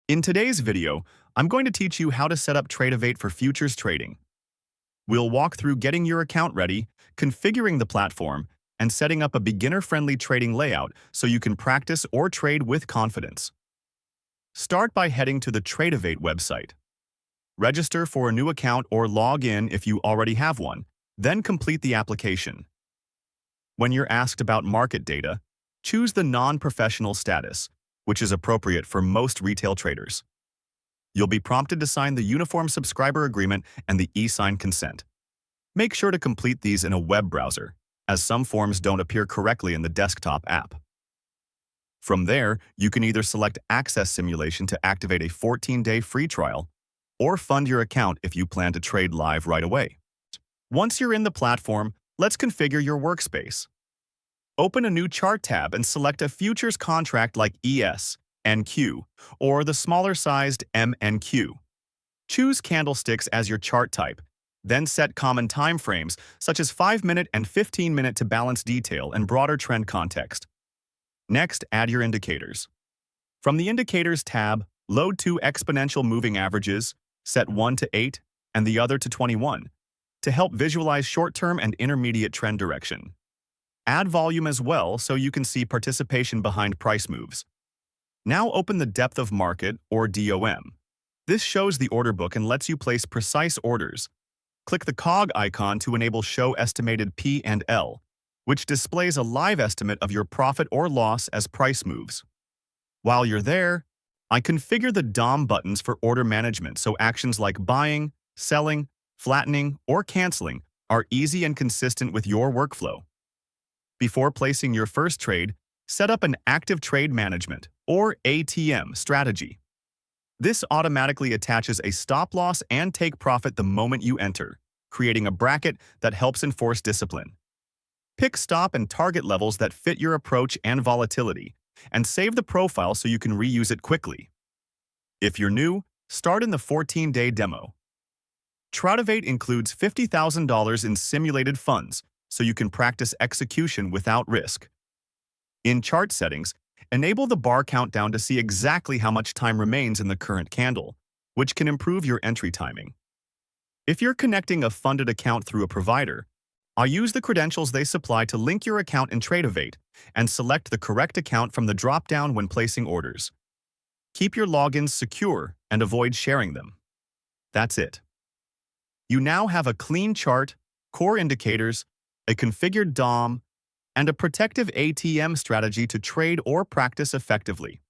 In today's video, I'm going to teach you how to set up Tradovate for futures trading. We'll walk through getting your account ready, configuring the platform, and setting up a beginner-friendly trading layout so you can practice or trade with confidence. Start by heading to the Tradovate website. Register for a new account or log in if you already have one, then complete the application. When you're asked about market data, choose the non-professional status, which is appropriate for most retail traders. You'll be prompted to sign the Uniform Subscriber Agreement and the e-sign consent. Make sure to complete these in a web browser, as some forms don't appear correctly in the desktop app. From there, you can either select Access Simulation to activate a 14-day free trial, or fund your account if you plan to trade live right away. Once you're in the platform, let's configure your workspace. Open a new chart tab and select a futures contract like ES, NQ, or the smaller-sized MNQ. Choose candlesticks as your chart type, then set common time frames such as 5-minute and 15-minute to balance detail and broader trend context. Next, add your indicators. From the Indicators tab, load 2 exponential moving averages, set one to 8 and the other to 21, to help visualize short-term and intermediate trend direction. Add volume as well so you can see participation behind price moves. Now open the Depth of Market, or DOM. This shows the order book and lets you place precise orders. Click the cog icon to enable Show Estimated P and L, which displays a live estimate of your profit or loss as price moves. While you're there, I configure the DOM buttons for order management so actions like buying, selling, flattening, or canceling are easy and consistent with your workflow. Before placing your first trade, set up an Active Trade Management, or ATM, strategy. This automatically attaches a stop-loss and take-profit the moment you enter, creating a bracket that helps enforce discipline. Pick stop and target levels that fit your approach and volatility, and save the profile so you can reuse it quickly. If you're new, start in the 14-day demo. Tradovate includes $50,000 in simulated funds, so you can practice execution without risk. In chart settings, enable the bar countdown to see exactly how much time remains in the current candle, which can improve your entry timing. If you're connecting a funded account through a provider, I'll use the credentials they supply to link your account in Tradovate and select the correct account from the drop-down when placing orders. Keep your logins secure and avoid sharing them. That's it. You now have a clean chart, core indicators, a configured DOM, and a protective ATM strategy to trade or practice effectively.